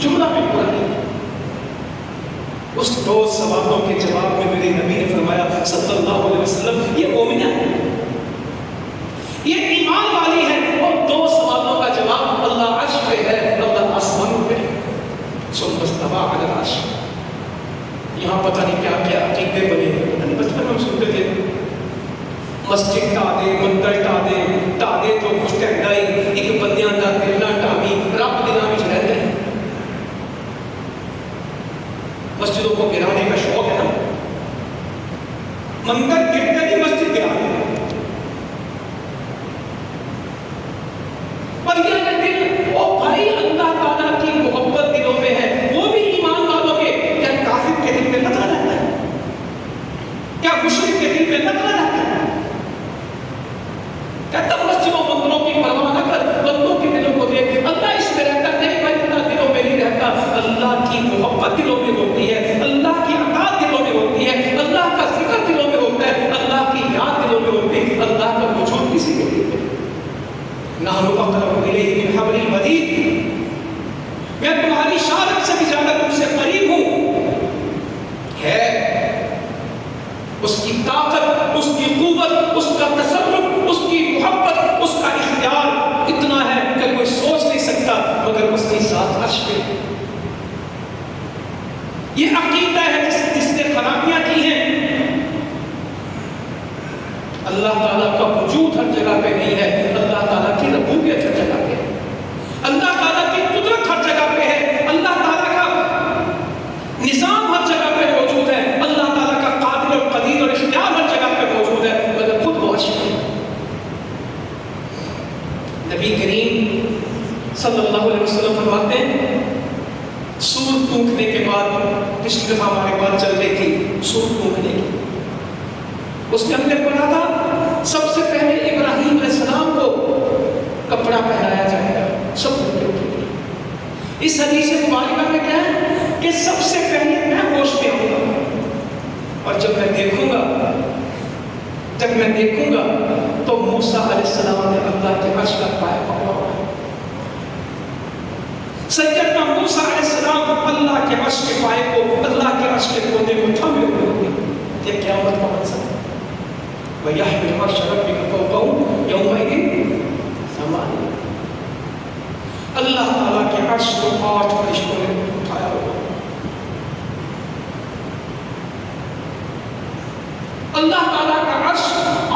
جملہ بھی پورا نہیں. اس 2 سوالوں کے جواب میں میرے نبی نے فرمایا صلی اللہ علیہ وسلم یہ مومنہ ہے، یہ ایمان والی ہے. اور 2 سوالوں کا جواب اللہ عرش پہ ہے، اللہ آسمانوں پہ ہے. ثم استوى على العرش. یہاں پتہ نہیں کیا کیا عقیدے بنے. بچپن میں ہم سنتے تھے مسجد ٹا دے، مندر ٹا دے تو کچھ ٹھنڈائی ایک بندیاں دا دل نہ ٹاوی رب دلاں وچ رہندا ہے. مسجدوں کو گرانے کا شوق ہے نا، مندر گرتے نہیں مسجد گرانے. پر یہ دل او بھائی اللہ تعالیٰ کی محبت دلوں میں ہے، وہ بھی ایمان والوں کے. کیا کافر کے دل میں نہ رہتا ہے؟ کیا مشرک کے دل میں نہ رہتا ہے؟ کہتا مسجدوں مندروں کی پرواہ نہ کر، بندوں کے دلوں کو دیکھ. اللہ اس میں رہتا نہیں بھائی، اللہ دلوں میں نہیں رہتا. اللہ کی محبت دلوں میں ہوتی ہے، اللہ کی اطاعت دلوں میں ہوتی ہے، اللہ کا ذکر دلوں میں ہوتا ہے، اللہ کی یاد دلوں میں ہوتی ہے. اللہ کا وجود کسی کے دل میں نحن اقرب الیہ من حبل الورید. میں تمہاری شارک سے بھی زیادہ تم سے قریب ہوں. ہے اس کی طاقت، اس کی قوت، اس کا تصرف، اس کی محبت، اس کا اختیار اتنا ہے کہ کوئی سوچ نہیں سکتا، مگر اس کی ذات عرش پہ. یہ عقیدہ ہے جس نے خرابیاں کی ہیں. اللہ تعالیٰ کا وجود ہر جگہ پہ نہیں ہے، اللہ تعالیٰ کی ربوبیت ہر جگہ پہ ہے، اللہ تعالیٰ کی قدرت ہر جگہ پہ ہے، اللہ تعالیٰ کا نظام ہر جگہ پہ موجود ہے، اللہ تعالیٰ کا قادر اور قدیر اور اختیار ہر جگہ پہ موجود ہے، مگر خود وہ عرش پہ ہے. نبی کریم صلی اللہ علیہ وسلم فرماتے ہیں سور پھونکنے کے بعد، پچھلی دفعہ ہمارے بات چل رہی تھی سور پھونکنے کی، اس نے ہم نے پڑھا تھا سب سے پہلے ابراہیم علیہ السلام کو کپڑا پہنایا جائے گا سب بندوں کے لیے. اس حدیث مبارکہ میں کیا ہے کہ سب سے پہلے میں ہوش میں آؤں گا، اور جب میں دیکھوں گا تو موسیٰ علیہ السلام نے اللہ کے عرش کا پایا پکڑا ہوا ہے. سیدنا موسیٰ علیہ السلام اللہ کے عرش کے پائے کو، اللہ کے عرش کے کونے کو تھامے ہوئے ہوں گے. یہ قیامت کا منظر ہے. وَيَحْمِلُ عَرْشَ رَبِّكَ فَوْقَهُمْ يَوْمَئِذٍ ثَمَانِيَةٌ. اللہ تعالیٰ کے عرش کو 8 فرشتوں نے اٹھایا ہوگا. اللہ تعالیٰ کا عرش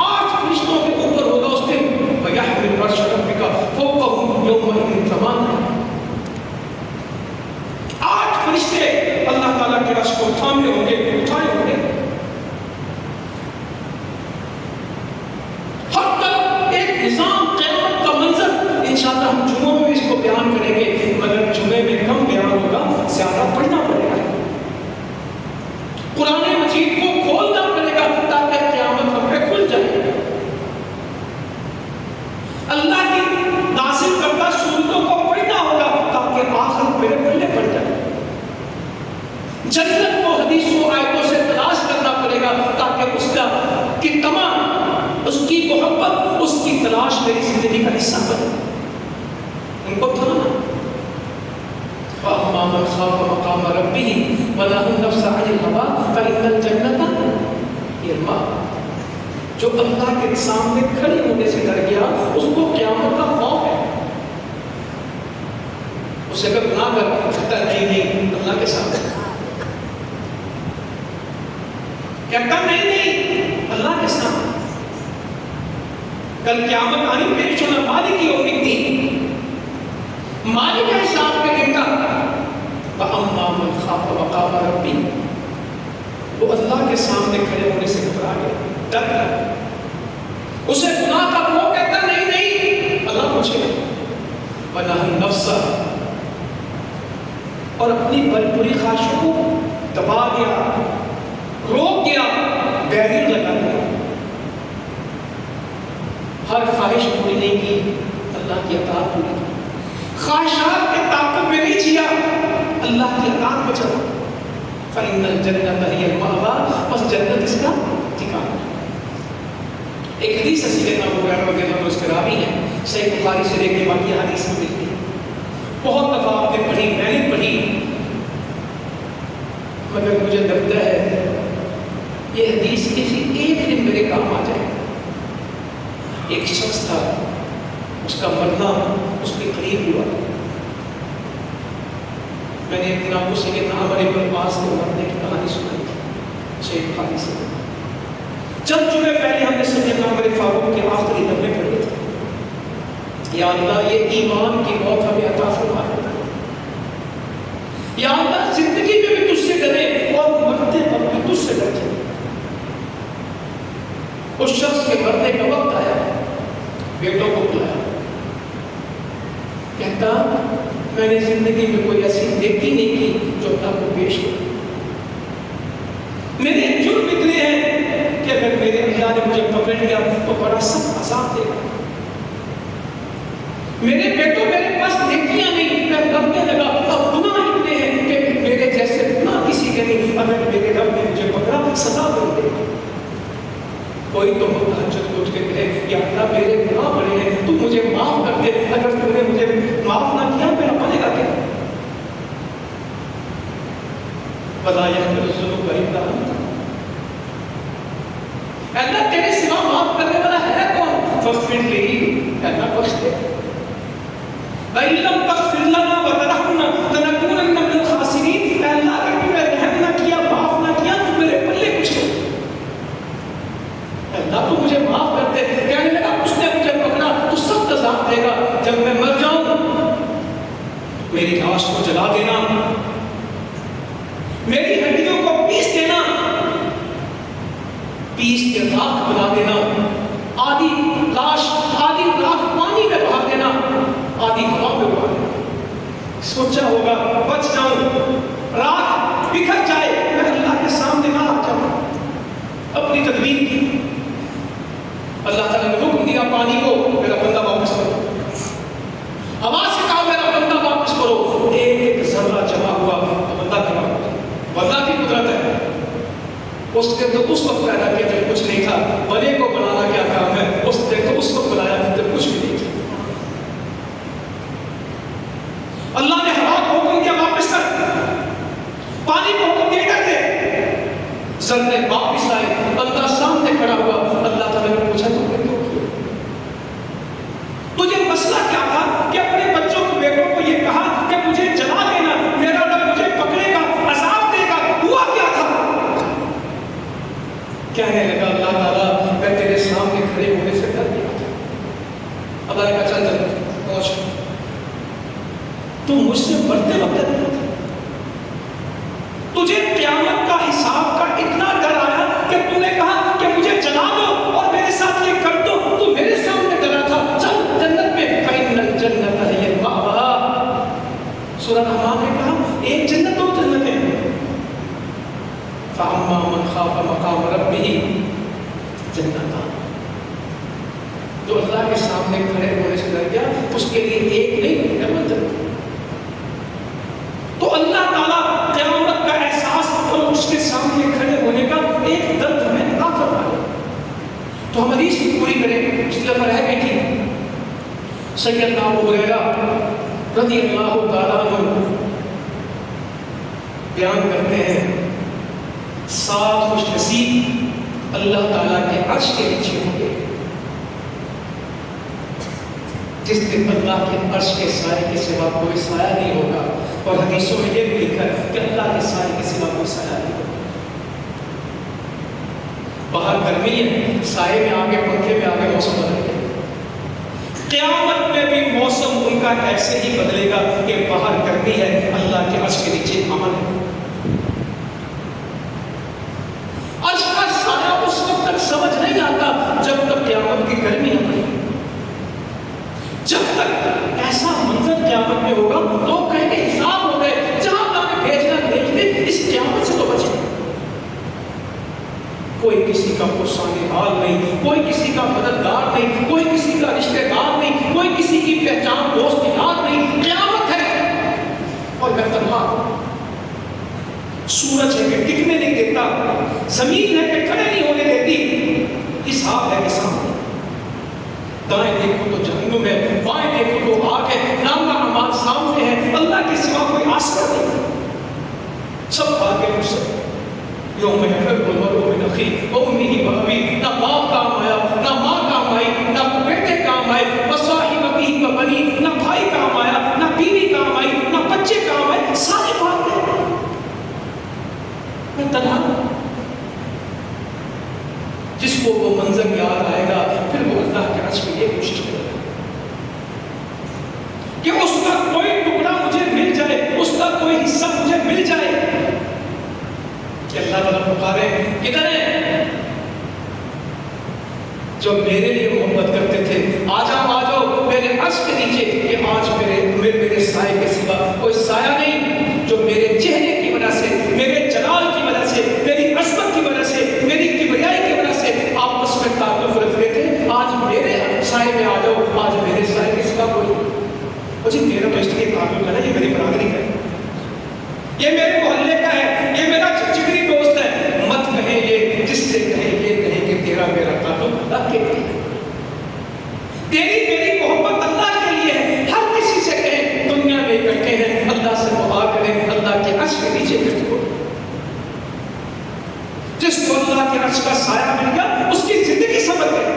8 فرشتوں کے اوپر ہوگا اس دن. وَيَحْمِلُ عَرْشَ رَبِّكَ فَوْقَهُمْ يَوْمَئِذٍ ثَمَانِيَةٌ. 8 فرشتے اللہ تعالیٰ کے عرش کو تھامے ہوں گے، اٹھائے ہوں گے. نظام قیامت کا منظر انشاءاللہ ہم جمعوں میں اس کو بیان کریں گے، مگر جمعے میں کم بیان ہوگا، زیادہ پڑھنا پڑے گا. قرآن مجید کو کھولنا پڑے گا تاکہ قیامت ہم پہ کھل جائے. اللہ کی نازل کردہ سورتوں کو پڑھنا ہوگا تاکہ آخرت میرے پلے پڑ جائے. جنت کو حدیثوں آیتوں سے تلاش کرنا پڑے گا تاکہ اس کا کی تمام اس کی محبت، اس کی تلاش میری زندگی کا حصہ بنے. ان کو تھامنا. فَأَمَّا مَنْ خَافَ مَقَامَ رَبِّهِ وَنَهَى النَّفْسَ عَنِ الْهَوَىٰ فَإِنَّ الْجَنَّةَ هِيَ الْمَأْوَىٰ. جو اللہ کے سامنے کھڑے ہونے سے ڈر گیا اس کو قیامت کا خوف ہے. اسے اگر گناہ کرتا نہیں اللہ کے سامنے کہتا نہیں اللہ کے سامنے کل قیامت آنی میری چنا مالک کی امید تھی. مالک کا حساب کے دن کا وَأَمَّا مَنْ خَافَ مَقَامَ رَبِّهِ. وہ اللہ کے سامنے کھڑے ہونے سے گھبرا گیا، ڈر گیا. اسے گناہ کا وہ کہتا نہیں اللہ پوچھے گا. وَنَهَى النَّفْسَ. اور اپنی بری خواہشوں کو دبا دیا، روک دیا، بیریر لگا دیا. ہر خواہش پوری نہیں کی، اللہ کی اطاعت پوری کی. خواہشات کے طاقت میں نہیں جیا، اللہ کی اطاعت میں چلا. فَإِنَّ الْجَنَّةَ هِيَ الْمَأْوَىٰ. بس جنت اس کا ٹھکانہ. ایک حدیث ہے سیدنا ابو ہریرہ رضی اللہ عنہ، اس کے راوی ہیں، صحیح بخاری سے لے کے باقی حدیث میں ملتی ہے. بہت دفعہ آپ نے پڑھی، میں نے پڑھی. یہ حدیث کسی ایک دن میرے کام آ جائے. ایک شخص تھا، اس کا مرنا اس کے قریب ہوا. میں نے ایک دن آپ کو سیدنا عمر بن العاص کے مرنے کی کہانی سنائی تھی شیخ بخاری سے. چند جمعے پہلے ہم نے سیدنا عمر فاروق کے آخری لمحے پڑھے تھے. یا اللہ یہ ایمان کی موت ہمیں عطا فرما دے. یا اللہ زندگی میں بھی تجھ سے ڈرے اور مرتے وقت بھی تجھ سے ڈرے. اس شخص کے مرنے کا وقت آیا، بیٹوں کو بلایا، کہتا میں نے زندگی میں کوئی ایسی نیکی نہیں کی جو اللہ کو پیش کی. میرے جرم اتنے ہیں کہ اگر میرے اللہ نے مجھے پکڑ لیا تو بڑا سخت عذاب دے گا. میرے بیٹوں میرے پاس نیکیاں نہیں، میں کرنے لگا. اب گناہ اتنے ہیں کہ میرے جیسے گناہ کسی کے نہیں. اگر میرے رب نے مجھے پکڑا سزا دے دے گا. کوئی تو تہجد کو اٹھ کے کہے یا اللہ میرے گناہ بڑے ہیں، تو مجھے معاف کر دے. اگر تم نے مجھے معاف نہ کیا میرا بنے گا کیا؟ وَلَا يَغْفِرُ الذُّنُوبَ إِلَّا أَنْتَ. اللہ تیرے سوا معاف کرنے والا ہے کون؟ فاغفر لي، اللہ بخش دے. وَإِن لَّمْ تَغْفِرْ لَنَا وَتَرْحَمْنَا لَنَكُونَنَّ مِنَ الْخَاسِرِينَ. اے اللہ اگر تم نے رحم نہ کیا، معاف نہ کیا تو میرے پلے کچھ نہیں. اللہ تو مجھے معاف کر دے. کہنے لگا اس نے مجھے پکڑا تو سخت عذاب دے گا. جب میں مر جاؤں میری لاش کو جلا دینا، میری ہڈیوں کو پیس دینا، پیس کے راکھ بنا دینا. آدھی لاش آدھی راکھ پانی میں بہا دینا، آدھی ہوا میں بہا دینا. سوچا ہوگا بچ جاؤں، راکھ بکھر جائے، میں اللہ کے سامنے نہ آ جاؤں. اپنی تدبیر کی. اللہ تعالیٰ نے حکم دیا پانی کو میرا بندہ واپس کرو. ہوا سے کہا میرا بندہ واپس کرو. ایک ایک ذرہ جمع ہوا تو بندہ کھڑا ہوا. اللہ کی قدرت ہے. اس نے تو اس وقت پیدا کیا جب کچھ نہیں تھا. بنے کو بنانا کیا کام ہے؟ اس نے تو اس وقت بنایا جب کچھ بھی نہیں تھا. اللہ نے ہوا کو حکم دیا واپس کر، پانی کو حکم دیا کر دے. ذرے واپس آئے، بندہ سامنے کھڑا ہوا. اللہ تعالیٰ نے پوچھا تم نے کیوں کیا؟ تجھے مسئلہ کیا تھا کہ اپنے بچوں کو بیٹوں کو یہ کہا کہ مجھے جلا دینا، میرا رب مجھے پکڑے گا، عذاب دے گا. ہوا کیا تھا؟ کہنے لگا اللہ تعالیٰ میں تیرے سامنے کھڑے ہونے سے ڈر گیا تھا. اللہ نے کہا چل چل پہنچ. تو مجھ سے مرتے وقت ڈر گیا تھا. تجھے قیامت کا حساب کا اتنا ڈر آیا کہ تو نے کہا کہ مجھے جلا دو اور میرے ساتھ یہ کر دو. تو میرے سامنے ڈرا تھا. چل جنت میں. فَإِنَّ الْجَنَّةَ هِيَ الْمَأْوَىٰ. سورہ رحمان نے کہا ایک جنت دو جنتیں. فَأَمَّا مَنْ خَافَ مَقَامَ رَبِّهِ جَنَّتَانِ. جو اللہ کے سامنے کھڑے ہونے سے ڈر گیا اس کے لیے ایک نہیں ڈبل جنت. تو اللہ تعالیٰ قیامت کا احساس اور اس کے سامنے کھڑے ہونے کا ایک درد ہمیں عطا فرمائے. تو ہم حدیث کی پوری کریں اس لیے رہ گئی تھی. سیدنا ابو ہریرہ رضی اللہ تعالیٰ عنہ بیان کرتے ہیں 7 خوش نصیب اللہ تعالیٰ کے عرش کے نیچے ہوں گے جس دن اللہ کے عرش کے سائے کے سوا کوئی سایہ نہیں ہوگا. اور حدیثوں میں یہ بھی لکھا ہے کہ اللہ کے سائے کے سوا کوئی سایہ نہیں ہوگا. باہر گرمی ہے، سائے میں آگے پنکھے میں آگے موسم بدل گیا. قیامت میں بھی موسم ان کا ایسے ہی بدلے گا کہ باہر گرمی ہے، اللہ کے عرش کے نیچے امن ہے. عرش کا سایہ اس وقت تک سمجھ نہیں آتا جب تک قیامت کی گرمی نہ پڑے. جب تک ایسا منظر قیامت میں ہوگا لوگ کہیں گے حساب ہو گئے، جہاں اللہ نے بھیجنا بھیج دے، اس قیامت سے تو بچے. کوئی کسی کا پرسان حال نہیں، کوئی کسی کا مددگار نہیں، کوئی کسی کا رشتہ دار نہیں، کوئی کسی کی پہچان دوست یاد نہیں. قیامت ہے اور میں تنہا. سورج ہے کہ ٹکنے نہیں دیتا، زمین ہے کہ کھڑے نہیں ہونے دیتی. حساب ہے کہ سامنے. دائیں دیکھو تو جہنم ہے، بائیں دیکھو تو آگ ہے. نام کا اعمال سامنے ہے، اللہ کے سوا کوئی آسرا نہیں. سب بھاگے مجھ سے. یوم یفر المرء من اخیہ وامہ وابیہ، نہ باپ کام آیا، نہ ماں کام آئی، نہ بیٹے کام آئے، وصاحبتہ وبنیہ، نہ بھائی کام آیا، نہ بیوی کام آئی، نہ بچے کام آئے، ساری باتیں میں تنہا ہوں۔ جس کو وہ منظر یاد آئے گا پھر وہ اللہ کے عرش میں یہ کوشش کرے گا کہ اس کا کوئی ٹکڑا مجھے مل جائے، اس کا کوئی حصہ مجھے مل جائے۔ کہ اللہ تعالیٰ پکارے کدھر ہے جو میرے لیے محبت کرتے تھے، آ جاؤ میرے عرش کے نیچے، کہ آج میرے سائے کے سوا کوئی سایہ نہیں، جو میرے چہرے کی وجہ سے، میرے جلال کی وجہ سے، میری عظمت کی وجہ سے، میری کبریائی کی وجہ سے آپس میں تعلق رکھتے تھے، آج میرے سائے میں آ جاؤ، آج میرے سائے کے سوا کوئی جی میرا تو اس لیے تعلق ہے نا، یہ میری برادری کا ہے، یہ میرے محلے کا ہے، یہ میرا جگری دوست ہے، مت کہیں یہ، جس سے کہیں یہ کہیں کہ تیرا میرا تعلق اللہ کے لیے ہے، تیری میری محبت اللہ کے لیے ہے۔ ہر کسی سے کہیں دنیا میں اکٹھے ہیں، اللہ سے دعا کریں اللہ کے عرش کے نیچے اکٹھے ہو۔ جس کو اللہ کے عرش کا سایہ مل گیا اس کی زندگی سنور گئی،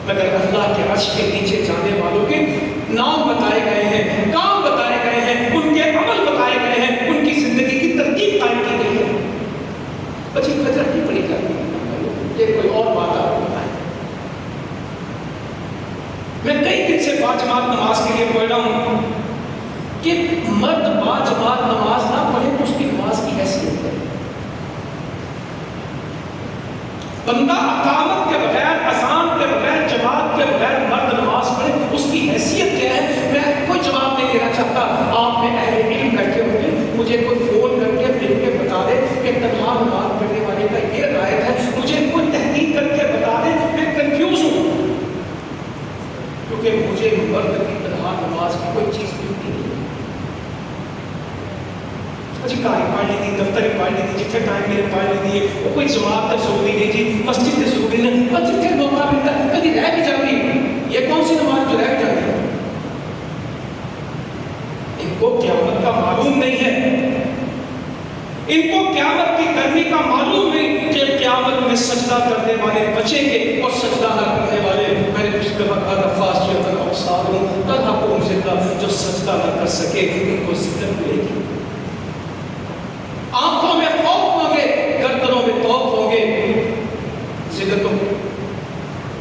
مگر اللہ کے عرش کے نیچے جانے والوں کے نام بتائے گئے ہیں، کام بتائے گئے ہیں، ان کے عمل بتائے گئے ہیں، ان کی زندگی کی ترتیب قائم کی گئی ہے۔ بچی فجر نہیں پڑی جاتی، یہ کوئی اور بات آپ کو بتائیں۔ میں کئی دن سے باجماعت نماز کے لیے پڑھ رہا ہوں کہ مرد باجماعت نماز نہ پڑھے تو اس کی نماز کی حیثیت ہے۔ بندہ اقامت کے بغیر، اذان کے بغیر، جماعت کے بغیر مرد نماز پڑھے، اس کی حیثیت کیا ہے؟ میں کوئی جواب نہیں دینا چاہتا، آپ میں اہل علم بیٹھے ہوں گے، مجھے کوئی فون کر کے مل کے بتا دے کہ تنہا نماز پڑھنے والے کا یہ رائے ہے، مجھے کوئی تحقیق کر کے بتا دے، میں کنفیوز ہوں، کیونکہ مجھے مرد کی تنہا نماز کی کوئی چیز ملتی نہیں۔ جی کاری پڑھ لی تھی، دفتر پڑھ لی تھی، جتنے ٹائم میرے پڑھ لی تھی، وہ کوئی جماعت تو ضروری نہیں جی، مسجد تو ضروری نہیں، اور جتنے موقع ملتا ہے کبھی رہ بھی جاتی، یہ کون سی نماز جو رہ جاتی ہے؟ ان کو قیامت کا معلوم نہیں ہے، ان کو قیامت کی گرمی کا معلوم نہیں کہ قیامت میں سجدہ کرنے والے بچیں گے اور سجدہ نہ کرنے والے، میں نے پچھلے وقت کہا فاسیۃ ابصارہم ترہقہم ذلہ، جو سجدہ نہ کر سکے ان کو ذلت ملے گی، آنکھوں میں خوف ہوں گے، گردنوں میں طوق ہوں گے، ذلتوں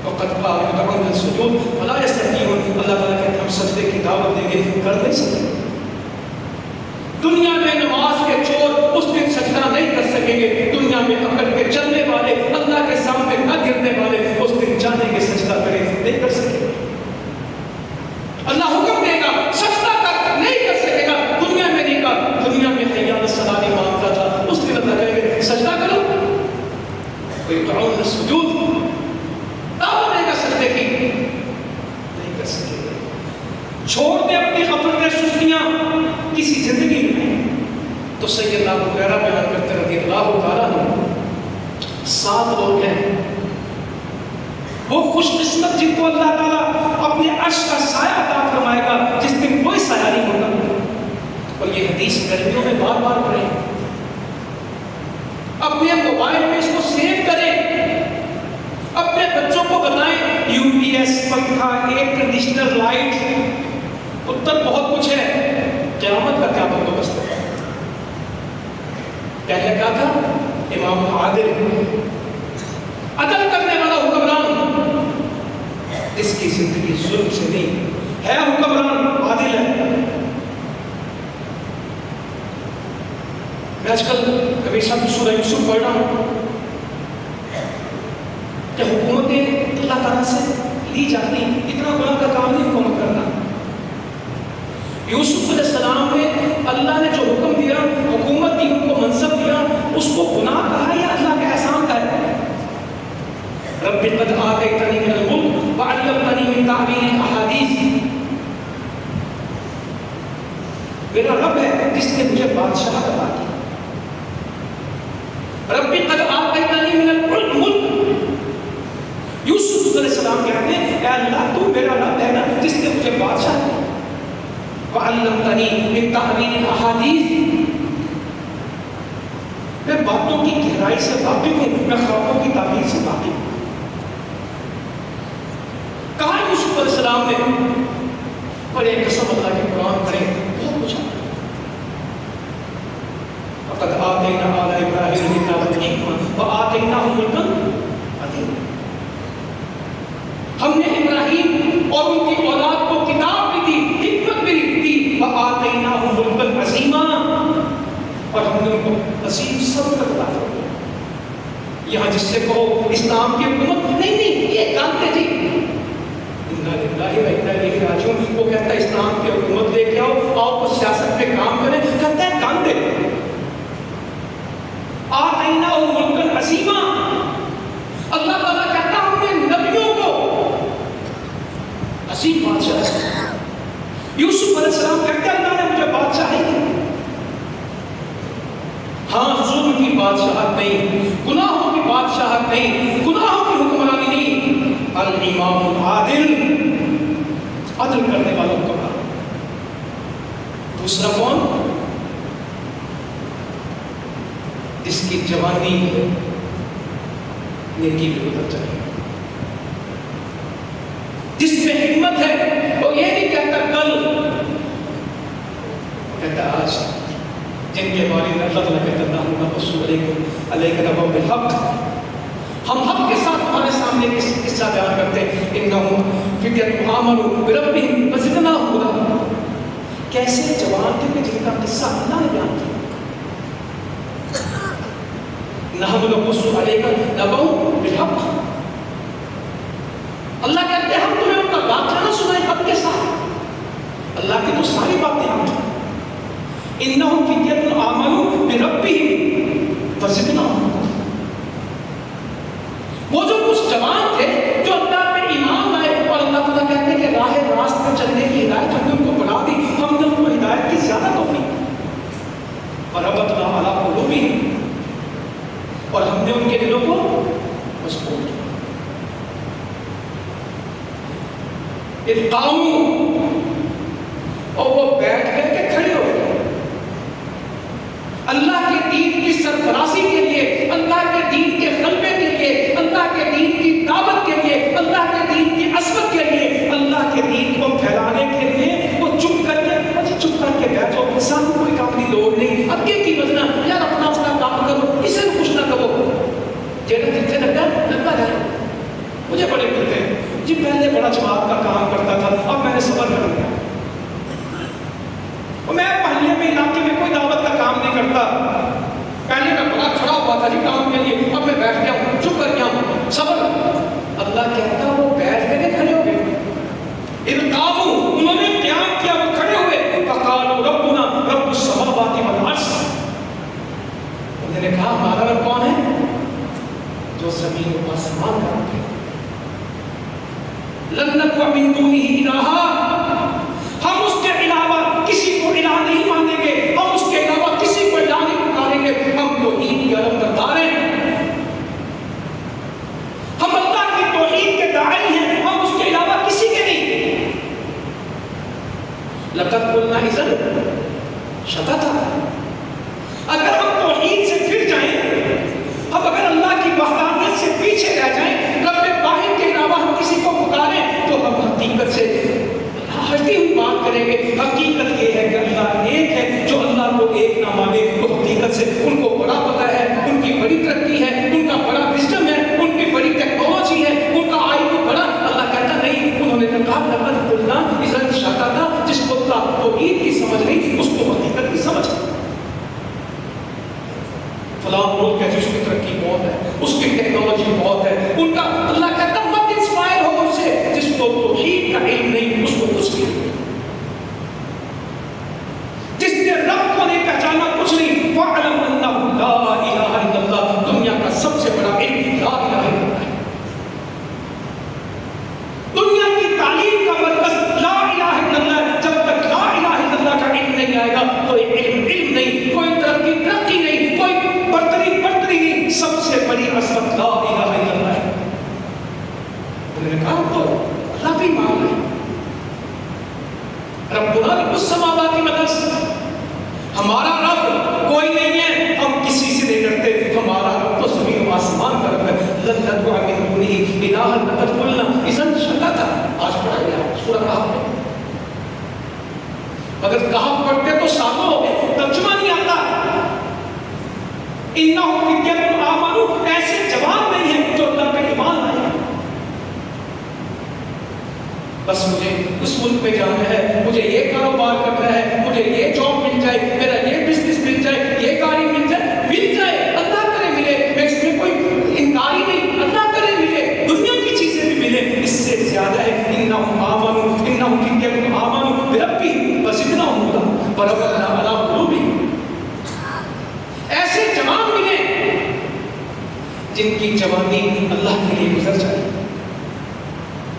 وقت قال يدعون السجود فلا يستطيعون، اللہ تعالیٰ کہتے ہیں ہم سجدے کی دعوت دیں گے، کر نہیں سکتے۔ دنیا میں نماز کے چور اس دن سجدہ نہیں کر سکیں گے، دنیا میں اکڑ کے چلنے والے، اللہ کے سامنے نہ گرنے والے اس دن چاہیں گے سجدہ کریں، نہیں کر سکیں گے۔ اللہ حکم دے گا سجدہ کر، نہیں کر سکے گا، دنیا میں نہیں کہا، دنیا میں حی علی الصلاۃ مانگتا تھا، اس دن اللہ کہے گا سجدہ کرو، وَيَدْعُونَ السُّجُودَ، دعوت دے گا سجدے کی، نہیں کر سکے گا۔ چھوڑ دے اپنی غفلتیں سستیاں کسی زندگی میں، تو سیدنا ابو ہریرہ بیان کرتے رضی اللہ تعالیٰ عنہ، 7 لوگ ہیں وہ خوش قسمت جن کو اللہ تعالیٰ اپنے عرش کا سایہ عطا فرمائے گا جس دن کوئی سایہ نہیں ہوگا۔ اور یہ حدیث گرمیوں میں بار بار پڑھیں، اپنے موبائل میں اس کو سیو کریں، اپنے بچوں کو بتائیں یو پی ایس، پنکھا، ایئر کنڈیشنر، لائٹ، اتر بہت کچھ ہے، قیامت کا کیا بندوبست ہے؟ پہلے کہا تھا امام عادل، عدل کرنے والا حکمران جس کی زندگی ظلم سے نہیں ہے، حکمران عادل ہے۔ میں آج کل ہمیشہ سورہ یوسف پڑھ رہا ہوں کہ حکومتیں اللہ تعالیٰ سے لی جاتی، اتنا گناہ کا کام نہیں حکومت کرنا۔ یوسف علیہ السلام نے اللہ نے جو حکم دیا، حکومت دی، ان کو منصب دیا، اس کو گناہ کہا یا اللہ کے احسان کا ہے؟ رب قد آتیتنی من الملک وعلمتنی من تعبیر الاحادیث، میرا رب ہے جس نے مجھے بادشاہت عطا کی۔ رب قد آتیتنی من الملک، یوسف علیہ السلام کہتے ہیں اے اللہ تو میرا رب ہے نا جس نے مجھے بادشاہ کی، وعلمتنی من تعبیر الاحادیث، میں باتوں کی گہرائی سے واقف ہوں، میں خوابوں کی تعبیر سے واقف ہوں. کہا یوسف علیہ السلام نے پڑھے قسم اللہ کے قرآن پڑھے بہت کچھ آتا. فقد آتینا آل ابراہیم الکتاب والحکمۃ وآتیناہم ملکا عظیما. ہم نے ابراہیم اور ان کی اولاد کو کتاب بھی دی، حکمت بھی دی، وآتیناہم ملکا عظیما، اور ہم نے ان کو عظیم سلطنت عطا فرمائی. یہاں جس سے کہو اسلام کی حکومت نہیں، یہ جانتے جی وہ کہتا ہے اسلام کی حکومت لے کے آؤ تو سیاست پہ کام کریں، کہتا ہے گاندے آتیناہم ملکا عظیما. اللہ تعالیٰ کہتا ہم نے نبیوں کو عظیم بادشاہ. یوسف علیہ السلام کہتے ہیں اللہ نے مجھے بادشاہی دی. ہاں ظلم کی بادشاہت نہیں، گناہوں کی بادشاہت نہیں، گناہوں کی حکمرانی نہیں، الامام العادل، عدل کرنے والوں کا کام. دوسرا کون؟ جس کی جوانی نیکی پہ گزر جائے، جس میں حکمت ہے. وہ یہ نہیں کہتا کل، کہتا آج. جن کے بارے میں اللہ تعالیٰ کہتا ہے علیک نبأ بالحق، ہم حق کے ساتھ ہمارے سامنے قصہ بیان کرتے ہیں. انہم فتیۃ آمنوا بربہم وزدناہم ہدی. کیسے جوان تھے کہ جن کا قصہ اللہ نے بیان کیا. نحن نقص علیک نبأ بالحق. اللہ کہتے ہیں ہم تمہیں ان کا واقعہ نہ سنائیں حق کے ساتھ. اللہ کی تو ساری باتیں ہم کی. انہم فتیۃ آمنوا بربہم وزدناہم ہدی. وہ جو کچھ جوان تھے جو اللہ پہ ایمان لائے اور اللہ تعالیٰ کہتے ہیں کہ راہ راست پر چلنے کی ہدایت ہم نے ان کو بنا دی، ہم نے ان کو ہدایت کی زیادہ توفیق دی. وربطنا علی قلوبہم، اور ہم نے ان کے دلوں کو مضبوط کیا. اذ قاموا، اور وہ بیٹھ گئے کہ کھڑے ہو گئے اللہ کے دین کی سرفرازی کے لیے، اللہ کے دین کے غلبے کے لیے، اللہ کے دین کی دعوت کے لیے، اللہ کے دین کی عظمت کے لیے، اللہ کے دین کو پھیلانے کے لیے. وہ چپ کر کے بیٹھو، سب کوئی کام کی لوڑ نہیں. اگے کی وجہ یار اپنا کام کرو، اسے بھی کچھ نہ کرو. جیسے جتنے لگا جائے. مجھے بڑے ملتے ہیں جی پہلے بڑا جماعت کا کام کرتا تھا، اب میں نے صبر کر لیا. میں محلے میں علاقے میں کوئی دعوت کا کام نہیں کرتا. پہلے میں بڑا کھڑا ہوا تھا جی کام کے لیے، اب میں بیٹھ گیا ہوں، چپ کر گیا ہوں، صبر. اللہ کہتا وہ بیٹھ گئے کھڑے ہو گئے. اذ قاموا، انہوں نے قیام کیا، وہ کھڑے ہوئے. فقالوا ربنا رب السماوات والارض، انہوں نے کہا ہمارا رب کون ہے؟ جو زمین و آسمان کا رب ہے. لن ندعو من دونه الہا، ہم اس کے علاوہ کسی کو الہ نہیں مانیں گے، ہم اس کے علاوہ کسی کو الہ نہیں پکاریں گے. ہم توحید کے علمبردار ہیں، ہم اللہ کی توحید کے داعی ہیں، ہم اس کے علاوہ کسی کے نہیں. لقد قلنا اذا شططا، اگر ہم توحید سے پھر جائیں، ہم اگر اللہ کی وحدانیت سے پیچھے رہ جائیں، رب واحد کے علاوہ ہم کسی کو پکاریں، تو ہم حقیقت سے ہٹی ہوئی بات کریں گے. حقیقت یہ ہے کہ اللہ ایک ہے. جو اللہ کو ایک نہ مانے وہ حقیقت سے ان کو بڑا پتہ ہے، ان کی بڑی ترقی ہے، ان کا بڑا وزڈم ہے، ان کی بڑی ٹیکنالوجی ہے، ان کا آئی کو بڑا. اللہ کہتا نہیں، انہوں نے کہا لقد قلنا اذا شططا. جس کو توحید کی سمجھ نہیں اس کو حقیقت کی سمجھ. فلاں ملک ہے جس کی ترقی بہت ہے، اس کی ٹیکنالوجی بہت ہے، ان کا. اللہ کہتا مت انسپائر ہو ان سے. جس کو توحید کا علم نہیں اس کو کچھ نہیں. جس نے رب کو نہیں پہچانا کچھ نہیں. فَاعْلَمْ أَنَّهُ لَا إِلَهَ إِلَّا اللَّهُ، دنیا کا سب سے بڑا علم لا الہ الا اللہ ہے. دنیا کی تعلیم کا مرکز لا الہ الا اللہ. جب تک لا الہ الا اللہ کا علم نہیں آئے گا کوئی علم نہیں، کوئی ترقی نہیں، کوئی برتری نہیں. سب سے بڑی عظمت لا الہ الا اللہ ہے. انہوں نے کہا تو اللہ بھی مان لے. ربنا رب السماوات والارض، ہمارا رب کوئی نہیں ہے، ہم کسی سے نہیں ڈرتے. اذن ندعو من دونه الہا لقد قلنا اذا شتتا. آج پڑھا گیا سورہ کہف میں. اگر کہف پڑھتے تو سالوں ہو گئے, ترجمہ نہیں آتا. انہم فتیۃ آمنوا, ایسے جوان نہیں ہیں جو اللہ پہ ایمان لائے. بس مجھے اس ملک میں جانا ہے, مجھے یہ کاروبار کرنا ہے, مجھے یہ جاب مل جائے, میرا یہ بزنس مل جائے, یہ گاڑی مل جائے, اللہ کرے ملے, میں اس میں کوئی انکاری نہیں, اللہ کرے ملے, دنیا کی چیزیں بھی ملے, اس سے زیادہ ہے. انہم آمنوا, انہم فتیۃ آمنوا بربہم وزدناہم ہدی وربطنا علی قلوبہم. ایسے جوان ملے جن کی جوانی اللہ کے لیے گزر جائے,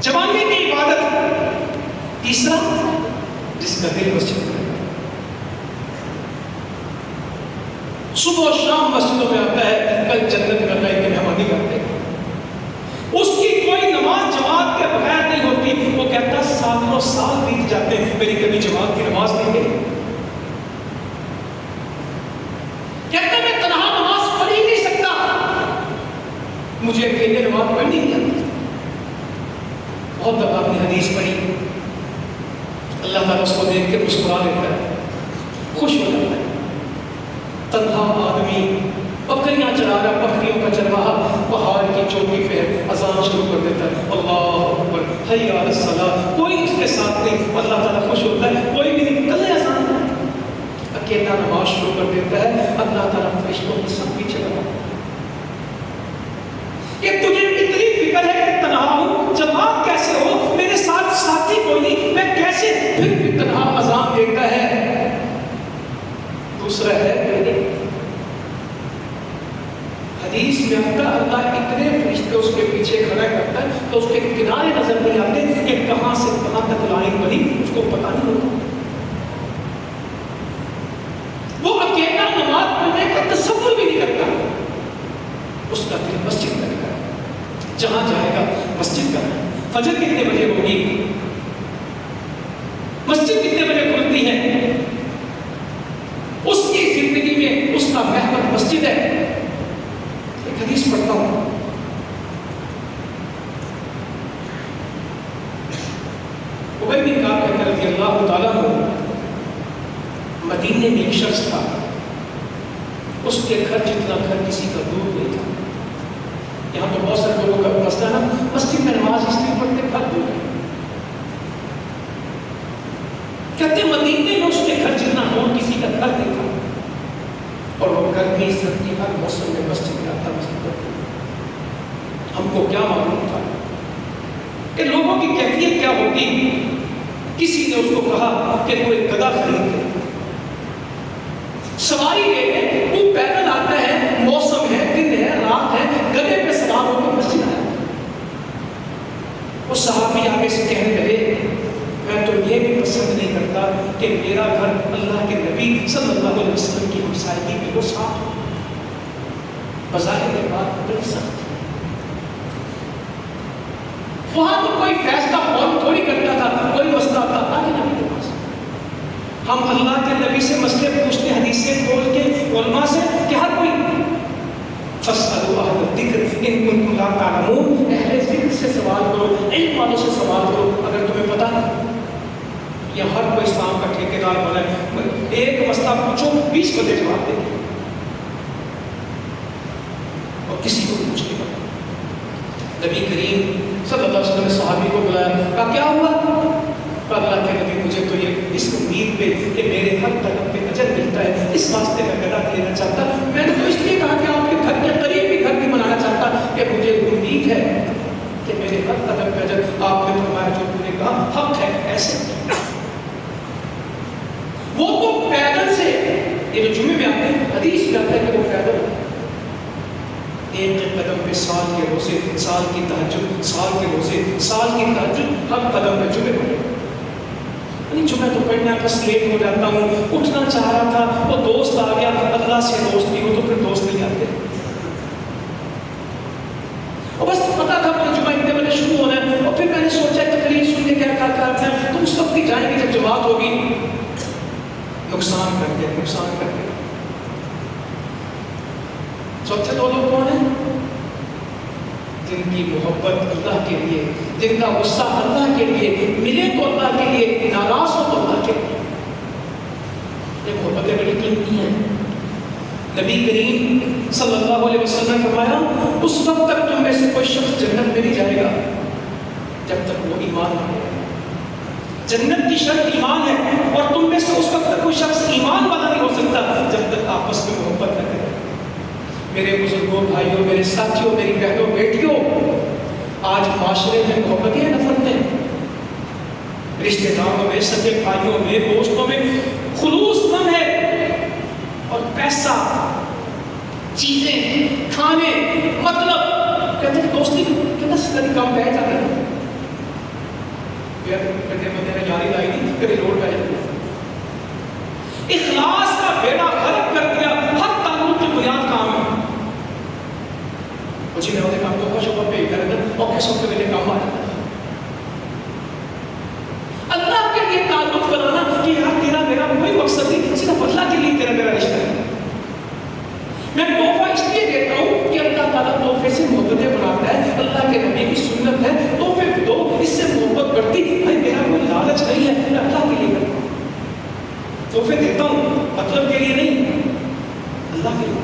جوانی کی عبادت. تیسرا, جس کا دل مسجد میں صبح و شام مسجدوں میں آتا ہے, کل جنت میں اللہ کی مہمانی کرتے ہیں. اس کی کوئی نماز جماعت کے بغیر نہیں ہوتی. وہ کہتا سالوں سال بیت جاتے ہیں, میری کبھی جماعت کی نماز نہیں گئی. کہتا میں تنہا نماز پڑھ ہی نہیں سکتا, مجھے اکیلے نماز پڑھنی نہیں آتی. بہت دفعہ اپنی حدیث پڑھی, اللہ تعالیٰ اس کو دیکھ کے مسکرا لیتا ہے, خوش ہو جاتا ہے. تنہا آدمی بکریاں چرا رہا, بکریوں کا چرواہا پہاڑ کی چوٹی پہ اذان شروع کر دیتا ہے, اللہ اکبر حی علی الصلاۃ. کوئی اس کے ساتھ نہیں, اللہ تعالیٰ خوش ہوتا ہے, کوئی بھی نہیں, کل اذان ہے. اکیلا نماز شروع کر دیتا ہے, اللہ تعالیٰ فرشتوں کے ساتھ پیچھے لگا کہ تجھے اتنی فکر ہے کہ تنہا ہوں, جماعت کیسے ہو, میرے ساتھ ساتھی کوئی نہیں, میں کیسے, پھر بھی تنہا اذان دیتا ہے. دوسرا ہے حدیث میں آتا اللہ اتنے فرشتے اس کے پیچھے کھڑا کرتا ہے تو اس کے کنارے نظر نہیں آتے کہ کہاں سے کہاں تک لائن بنی, اس کو پتا نہیں ہوتا. وہ اکیلا نماز پڑھنے کا تصور بھی نہیں کرتا. اس کا دل مسجد میں لگا, جہاں جائے گا مسجد کا. فجر کتنے بجے ہوگی, مسجد کتنے بجے کھلتی ہے, اس کی زندگی میں اس کا محور مسجد ہے. ایک حدیث پڑھتا ہوں, ابی بن کعب رضی اللہ تعالیٰ عنہ, مدینے میں ایک شخص تھا, اس کے گھر جتنا گھر کسی کا دور نہیں تھا. یہاں تو بہت سارے لوگوں کا مسئلہ نا, مسجد میں نماز اس لیے پڑھتے گھر دور ہے. کہتے مدینے میں اس کے گھر جتنا دور کسی کا گھر نہیں تھا, اور وہ گرمی سردی ہر موسم میں مسجد میں آتا, مسجد پڑھتا. ہم کو کیا معلوم تھا کہ لوگوں کی کیفیت کیا ہوتی. کسی نے اس کو کہا کہ کوئی گدھا خرید لے, سواری لے لے, وہ پیدل آتا ہے, موسم ہے, دن ہے, رات ہے, گدھے پہ سوار ہو کے مسجد آیا. وہ صحابی آگے سے کہنے لگے میں تو یہ بھی پسند نہیں کرتا کہ میرا گھر اللہ کے نبی صلی اللہ علیہ وسلم کی ہمسائیگی میں وہ ساتھ ہو. بظاہر یہ بات بڑی سخت ہے. وہاں تو کوئی فیصلہ فوراً تھوڑی کرتا تھا, کوئی مسئلہ آتا اللہ کے نبی کے پاس. ہم اللہ کے نبی سے مسئلے پوچھتے, حدیثیں کھول کے علماء سے, کہ ہر کوئی فاسألوا اہل الذکر ان کنتم لا تعلمون, اہل ذکر سے سوال کرو, علم والوں سے سوال کرو اگر تمہیں پتہ نہیں. یہ ہر کوئی اسلام کا ٹھیکیدار بنا ہے, ایک مسئلہ پوچھو 20 بندے جواب دیں گے, اور کسی کو پوچھ نہیں پتا. نبی کریم صلی اللہ علیہ وسلم نے صحابی کو بلایا, کہا کیا ہوا؟ اللہ کے نبی مجھے تو یہ اس امید پہ کہ میرے ہر قدم پہ اجر ملتا ہے, اس واسطے میں گدھا لینا چاہتا. میں نے تو اس لیے کہا کہ آپ کے گھر کے قریب بھی گھر بھی بنانا چاہتا کہ مجھے امید ہے کہ میرے ہر قدم پہ اجر. آپ نے فرمایا جو تم نے کہا حق ہے, ایسے وہ تو پیدل سے, یہ جو جمعے میں آتے ہیں حدیث میں آتا ہے کہ وہ پیدل ایک قدم پہ سال کے روزے, سال کی تہجد, سال کے روزے, سال کی تہجد, ہر قدم پہ جمعے پڑھے. جو میں تو پڑھنے کا لیٹ ہو جاتا ہوں, اٹھنا چاہ رہا تھا, وہ دوست آ گیا, اللہ سے دوست نہیں ہو تو پھر دوست نہیں آتے. اور بس پتا تھا کہ جمعہ اتنے بجے شروع ہونا ہے, اور پھر میں نے سوچا تقریر سننے کیا کرتے ہیں, تم سب کی جائیں گے جب جماعت ہوگی. نقصان کر کے, نقصان کر کے. چوتھے دو لوگ کون ہیں؟ جن کی محبت اللہ کے لیے، جن کا غصہ اللہ کے لیے، ملے تو اللہ کے لیے، ناراض ہو تو اللہ کے لیے، یہ محبتیں بڑی قیمتی ہیں۔ نبی کریم صلی اللہ علیہ وسلم نے فرمایا اس وقت تک تم میں سے کوئی شخص جنت میں نہیں جائے گا جب تک وہ ایمان نہ لے۔ جنت کی شرط ایمان ہے، اور تم میں سے اس وقت تک کوئی شخص ایمان والا نہیں ہو سکتا جب تک آپس میں محبت نہ کرے۔ میرے بزرگوں، بھائیوں، میرے ساتھیوں، میری بہنوں، بیٹیوں، آج معاشرے میں محبتیں ہیں، نفرتیں، رشتے داروں میں، سگے بھائیوں میں، دوستوں میں خلوص کم ہے، اور پیسہ، چیزیں، کھانے، مطلب کہتے ہیں دوستی کتنا سکن کم بہ جاتا ہے، بندے نے یاری لائی نہیں، کبھی لوٹ پہ جاتی، اخلاص کا بیڑا غرق کر دیا۔ ہر تعلق کی بنیاد کام ہے، مجھے میں ہوتے کام کو خوش ہو پہ کر دیں اور کیسوں کے میرے کام آ جاتا ہے۔ اللہ کے لیے تعلق بنانا کہ یار تیرا میرا کوئی مقصد نہیں، صرف اللہ کے لیے تیرا میرا رشتہ ہے۔ میں تحفہ اس لیے دیتا ہوں کہ اللہ تعالیٰ تحفے سے محبتیں بناتا ہے، اللہ کے نبی کی سنت ہے، تحفے دو، اس سے محبت بڑھتی۔ بھائی میرا کوئی لالچ نہیں ہے، میں اللہ کے لیے کرتا ہوں، تحفے دیتا ہوں مطلب کے لیے نہیں، اللہ کے لیے۔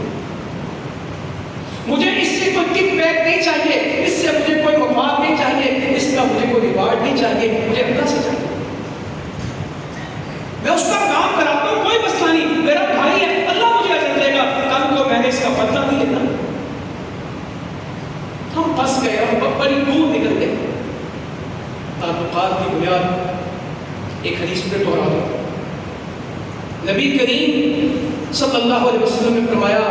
مجھے اس سے کوئی کک بیک نہیں چاہیے، اس سے مجھے کوئی مفاد نہیں چاہیے، اس کا مجھے کوئی ریوارڈ نہیں چاہیے، مجھے اللہ سے چاہیے۔ میں اس کا کام کراتا ہوں، کوئی مسئلہ نہیں، میرا بھائی ہے، اللہ مجھے اجر دے گا، کل کو میں نے اس کا بدلہ نہیں لینا۔ ہم پھنس گئے، ہم بڑی دور نکل گئے۔ تعلقات کی بنیاد ایک حدیث پہ دوہرا دوں، نبی کریم صلی اللہ علیہ وسلم نے فرمایا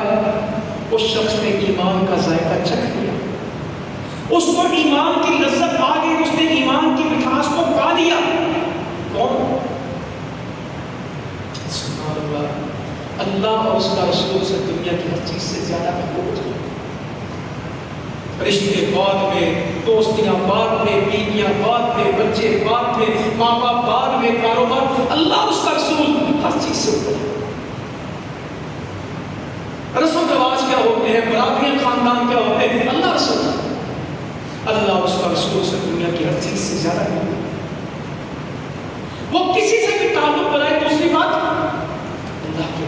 اس شخص نے ایمان کا ذائقہ چکھ لیا، اس کو ایمان کی لذت آ گئی، اس نے ایمان کی مٹھاس کو پا لیا۔ کون؟ سبحان اللہ، اللہ اور اس کا رسول سے دنیا کی ہر چیز سے زیادہ محبوب ہو جائے۔ رشتے بعد میں، دوستیاں بعد میں، بیویاں بعد میں، بچے بعد میں، ماں باپ بعد میں، کاروبار، اللہ اس کا رسول ہر چیز سے اوپر ہے۔ رسم رواج کیا ہوتے ہیں، برادریاں، خاندان کیا ہوتے ہیں، اللہ رسول، اللہ اس کا رسول سے دنیا کی ہر چیز سے زیادہ ہے۔ وہ کسی سے بھی تعلق بنائے، دوسری بات اللہ کے،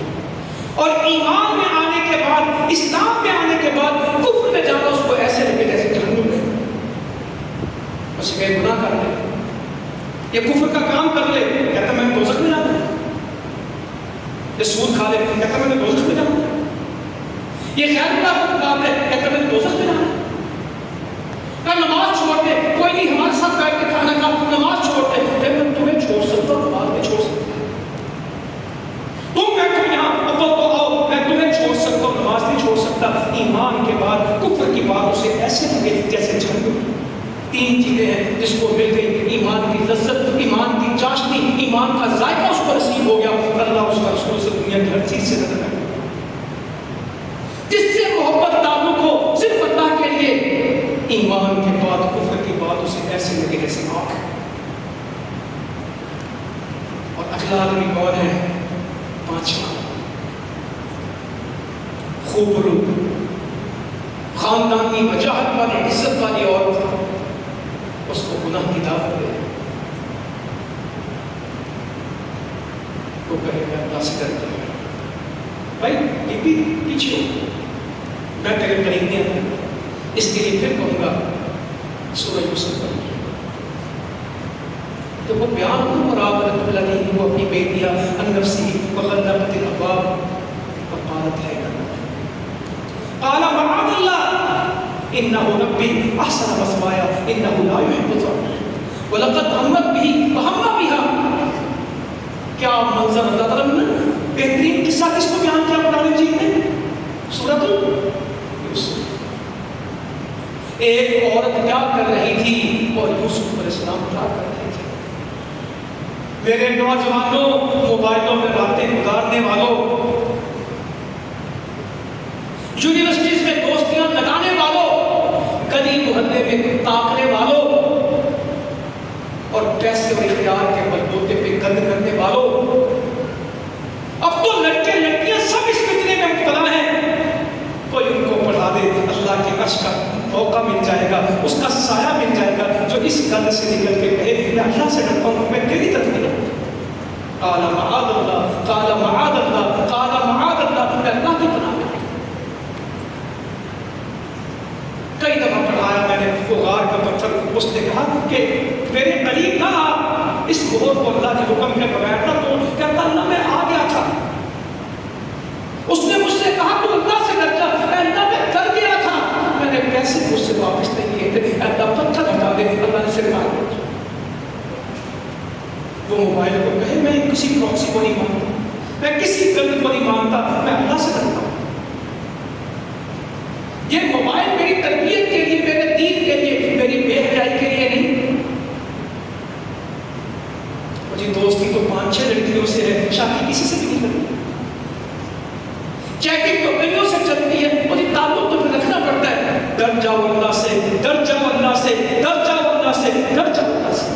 اور ایمان میں آنے کے بعد، اسلام میں آنے کے بعد کفر میں جانا اس کو ایسے لگے جیسے جہنم میں، اسے کہ گناہ کر لے، یہ کفر کا کام کر لے، کہتا میں دوزخ میں جانا ہے، یہ سود کھا لے، کہتا میں نے دوزخ میں جانا ہے، یہ خیر اللہ کو کام ہے، کہتا میں نے دوزخ میں جانا ہے، کہ نماز چھوڑ دے، کوئی نہیں ہمارے ساتھ بیٹھ کے کھانا کھا، نماز چھوڑ دے، میں تمہیں چھوڑ سکتا ہوں، نماز میں چھوڑ سکتا ہوں، تم بیٹھو یہاں، اب تو آؤ، میں تمہیں چھوڑ سکتا ہوں، نماز نہیں چھوڑ سکتا۔ ایمان کے بعد کفر کی بات اسے ایسے لگے جیسے جہنم۔ تین چیزیں ہیں جس کو مل گئی، ایمان کی لذت، ایمان کی چاشنی، ایمان کا ذائقہ اس کو نصیب ہو گیا، اللہ اس کا رسول سے دنیا کی ہر چیز سے نظر آئے۔ جس سے محبت تعلق ہو صرف اللہ کے لیے، ایمان کے بعد کفر کی بات اسے ایسے لگے جیسے آگ۔ اور اگلا آدمی کون ہے؟ پانچواں، خوبرو، خاندانی وجاہت والی، عزت والی عورت، اس کو گناہ کی دعوت دے، وہ کہے گا اللہ سے ڈرتا ہے، بھائی یہ بھی پیچھے ہو، میں تیرے قریب نہیں آتا، اس کے لیے پھر کہوں گا سورہ یوسف پر تو وہ بیان ہو، راودت التي هو في بيتها عن نفسه وغلقت الابواب وقالت هيت لك قال معاذ الله انه ربي احسن مثواي انه لا يحب الظالمين ولقد همت به وهم بها۔ کیا منظر اللہ تعالیٰ نے بہترین قصہ کس کو بیان کیا قرآن مجید میں؟ سورۃ یوسف۔ ایک عورت کیا کر رہی تھی اور یوسف علیہ السلام کیا کر رہے تھے؟ میرے نوجوانوں، موبائلوں میں راتیں گزارنے والوں، یونیورسٹیز میں دوستیاں لگانے والوں، گلی محلے میں تاکنے والوں، اور پیسے اور اختیار کے بلبوتے پہ گند کرنے والوں، اب تو لڑکے لڑکیاں سب اس فتنے میں مبتلا ہیں، کوئی ان کو پڑھا دے، اللہ کے عرش کا موقع مل جائے گا، سے نکل کے کہے میں اللہ سے ڈرتا ہوں، میں تیری طرف نہیں ڈرتا. قال معاذ اللہ، قال معاذ اللہ، قال معاذ اللہ، میں اللہ کی پناہ میں. کئی دفعہ پڑھایا میں نے وہ غار کا پتھر. اس نے کہا کہ میرے قریب نہ آپ اس گھور کو اللہ کے حکم کے بغیر نہ تو کہتا اللہ میں آ گیا تھا. اس نے مجھ سے کہا تو اللہ سے ڈر جا. اللہ میں کر گیا تھا، میں نے پیسے مجھ سے واپس نہیں کیے تھے. اللہ پتھر ہٹا دے، اللہ نے پھر مار دیا. وہ موبائل کو کہے میں کسی پراکسی کو نہیں مانتا، میں کسی گلت کو نہیں مانتا، میں اللہ سے ڈرتا ہوں. یہ موبائل میری تربیت کے لیے، میرے دین کے لیے، میری بے حیائی کے لیے نہیں. مجھے دوستی تو 5-6 لڑکیوں سے ہے، شادی کسی سے بھی نہیں کرتی. چیٹنگ تو کئیوں سے چلتی ہے، مجھے تعلق تو پھر رکھنا پڑتا ہے. ڈر جاؤ اللہ سے، ڈر جاؤ اللہ سے، ڈر جاؤ اللہ سے، ڈر جاؤ اللہ سے.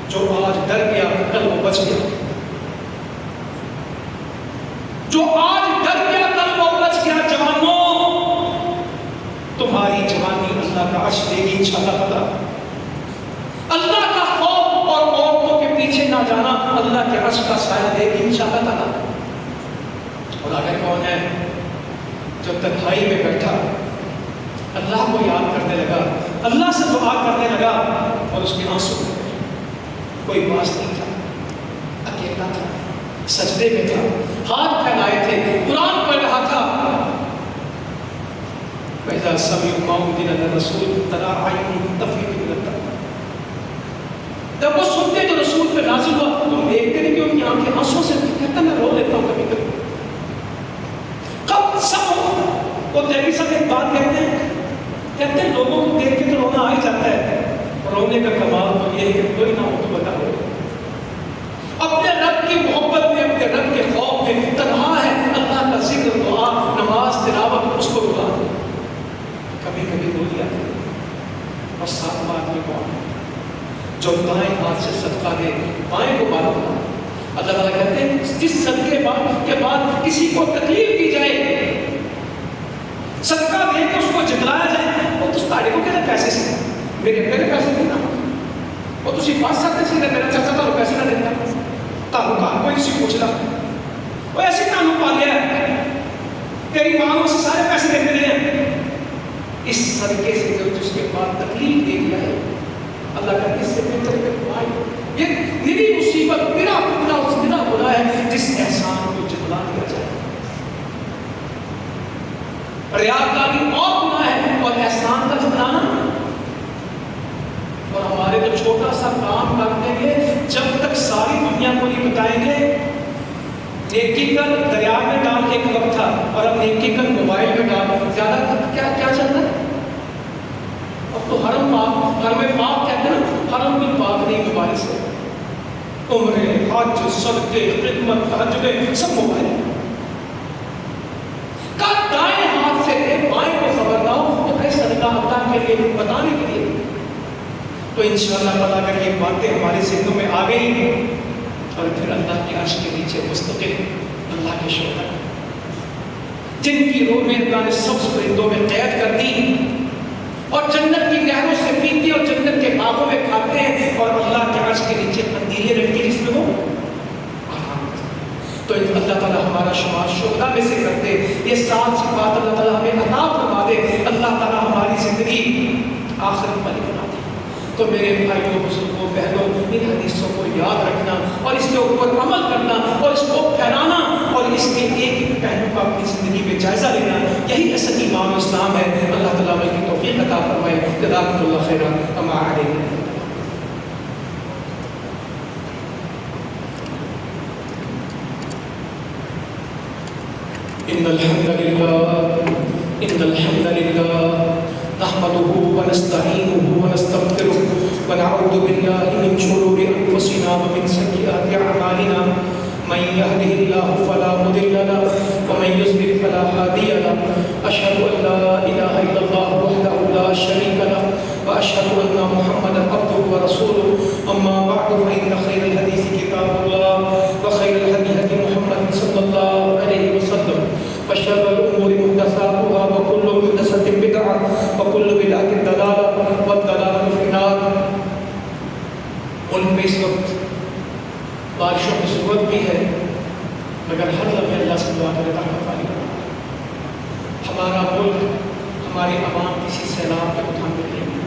جو آج ڈر گیا کل وہ بچ گیا. جو آج ڈر گیا کل وہ بچ گیا. جوانوں، تمہاری جوانی اللہ کا عرش دے گی انشاءاللہ تعالی. اللہ کا خوف اور عورتوں کے پیچھے نہ جانا اللہ کے عرش کا سایہ دے گی انشاءاللہ تعالی. اور آگے کون ہے؟ جو تنہائی میں بیٹھا اللہ کو یاد کرنے لگا، اللہ سے دعا کرنے لگا اور اس کے آنسو میں کوئی باس نہیں تھا، اکیلا تھا، سجدے میں تھا، ہاتھ پھیلائے تھے، قرآن پڑھ رہا تھا. وَإِذَا سَمِعُوا مَا أُنزِلَ إِلَى الرَّسُولِ تَرَىٰ أَعْيُنَهُمْ تَفِيضُ مِنَ الدَّمْعِ. جب وہ سنتے جو رسول پہ نازل ہوا، تم دیکھتے نہیں کہ ان کی آنکھیں آنسوں سے کہتا میں رو لیتا ہوں کبھی کبھی. کب سب وہ تیری سب ایک بات کہتے ہیں لوگوں کو دیکھ کے تو رونا آ ہی جاتا ہے. رونے کا کمال تو یہ ہے کہ کوئی نہ ہو تو بتا دو. اپنے رب کی محبت میں، اپنے رب کے خوف میں تنہا ہے، اللہ کا ذکر، دعا، نماز، تلاوت اس کو رلا دو. کبھی کبھی رو لیا اور ساتواں آدمی کو جو دائیں ہاتھ سے صدقہ دے بائیں کو بارہ بنا. اللہ تعالیٰ کہتے ہیں جس صدقے کے بعد کسی کو تکلیف دی جائے، صدقہ دے کے اس کو جتلایا جائے، وہ تو تاڑے کو کہتے پیسے سے میرے پیسے دینا، وہ تو پاس سکتے سے میرا چاچا تھا پیسے نہ دینا، تعلقات کوئی کسی پوچھ رہا وہ ایسے تعلق پا لیا ہے، تیری ماں سے سارے پیسے دیتے رہے ہیں. اس صدقے سے جو جس کے بعد تکلیف دے دیا ہے، اللہ کا اس سے بہتر کے بھائی یہ میری مصیبت میرا فتنہ اس بنا بنا ہے جس احسان کو جتلا دیا جائے. ریاکاری اور گناہ ہے اور احسان کا جتلانا. اور ہمارے تو چھوٹا سا کام کر دیں گے، جب تک ساری دنیا کو نہیں بتائیں گے. نیکی کر دریا میں ڈال ایک وقت تھا، اور اب نیکی کر موبائل میں ڈال. زیادہ کیا چل رہا ہے؟ اب تو حرم پاک، حرم پاک کہتے ہیں نا، حرم بھی پاک نہیں موبائل سے. عمرے، حج، صدقے، خدمت، تہجدیں سب موبائل کا. دائیں ہاتھ سے دے بائیں کو خبر نہ ہو تو کئی صدقہ اللہ کے لیے بتانے کے لیے. تو انشاءاللہ تعالیٰ اگر یہ باتیں ہمارے ذہنوں میں آ گئی اور پھر اللہ کے عرش کے نیچے مستقل اللہ کے شوہر جن کی روحیں اللہ نے سبز پرندوں میں قید کر دی اور جنت کی نہروں سے پیتے اور جنت کے باغوں میں کھاتے ہیں، اور اللہ کے عرش کے نیچے پندیلیں رکھتی جس میں وہ آرام کرتے ہیں. تو اللہ تعالیٰ ہمارا شمار شہداء میں سے کرتے. یہ 7 صفات اللہ تعالیٰ ہمیں عطا فرما دے. اللہ تعالیٰ ہماری زندگی آخرت والی بنا دے. تو میرے بھائیوں، بزرگوں، بہنوں، ان حدیثوں کو یاد رکھنا اور اس کے اوپر عمل کرنا اور اس کو پھیلانا اور اس کے ایک ایک پہلو کا اپنی زندگی میں جائزہ لینا، یہی اصل ایمان اسلام ہے. اللہ تعالیٰ ہمیں کی توفیق عطا فرمائے. جزاکم اللہ خیرا. اما علیکم. ان الحمد لله نحمده ونستعينه ونستغفره ونعوذ بالله من شرور انفسنا ومن سيئات اعمالنا. من يهده الله فلا مضل له ومن يضلل فلا هادي له. اشهد ان لا اله الا الله وحده لا شريك له واشهد ان محمدا عبده ورسوله. اما بعد فان خير الحديث كتاب الله وخير الهدي هدي محمد صلى الله عليه وسلم وشر الامور محدثاتها وكل محدثة بدعة وكل بدعة ضلالة والضلالة في النار. مگر ہر لمحے اللہ سے دعا کرے رحمت والی ہمارا ملک، ہماری عوام کسی سیلاب کے متحمل نہیں ہے،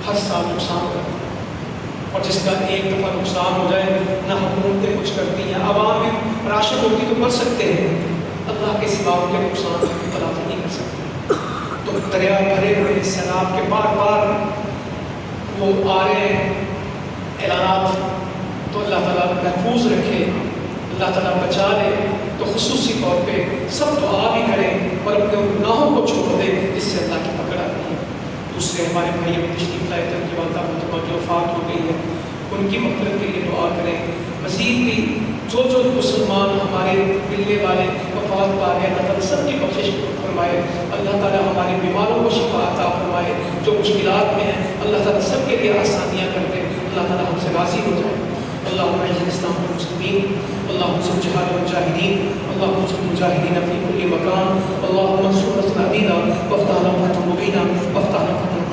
ہر سال نقصان ہوتا ہے، اور جس کا ایک دفعہ نقصان ہو جائے نہ حکومتیں کچھ کرتی ہیں، عوام میں راشن روٹی تو کر سکتے ہیں، اللہ کے سوا ان کے نقصان کی تلافی نہیں کر سکتے۔ تو دریا بھرے ہوئے سیلاب کے بار بار وہ آ رہے ہیں اعلانات، تو اللہ تعالیٰ محفوظ رکھے، اللہ تعالیٰ بچا لے۔ تو خصوصی طور پہ سب دعا بھی کریں اور اپنے گناہوں کو چھوڑ دیں جس سے اللہ کی پکڑ آتی ہے۔ دوسرے ہمارے بھائی اپنی تشریف لائے تھے، ان کی والدہ محترمہ کی وفات ہو گئی ہے، ان کی مغفرت کے لیے دعا کریں۔ مزید بھی جو مسلمان ہمارے ملنے والے وفات پا رہے ہیں، اللہ تعالیٰ سب کی بخشش فرمائے، اللہ تعالیٰ ہمارے بیماروں کو شفا عطا فرمائے، جو مشکلات میں ہیں اللہ تعالیٰ سب کے لیے آسانیاں کر دے، اللہ تعالیٰ ہم سے راضی ہو جائے۔ اللهم اعز الاسلام والمسلمين، اللهم انصر جهاد المجاهدين، اللهم انصر المجاهدين في كل مكان، اللهم انصر نصر عبيدنا وافتح لنا فتح مبينا وافتح لنا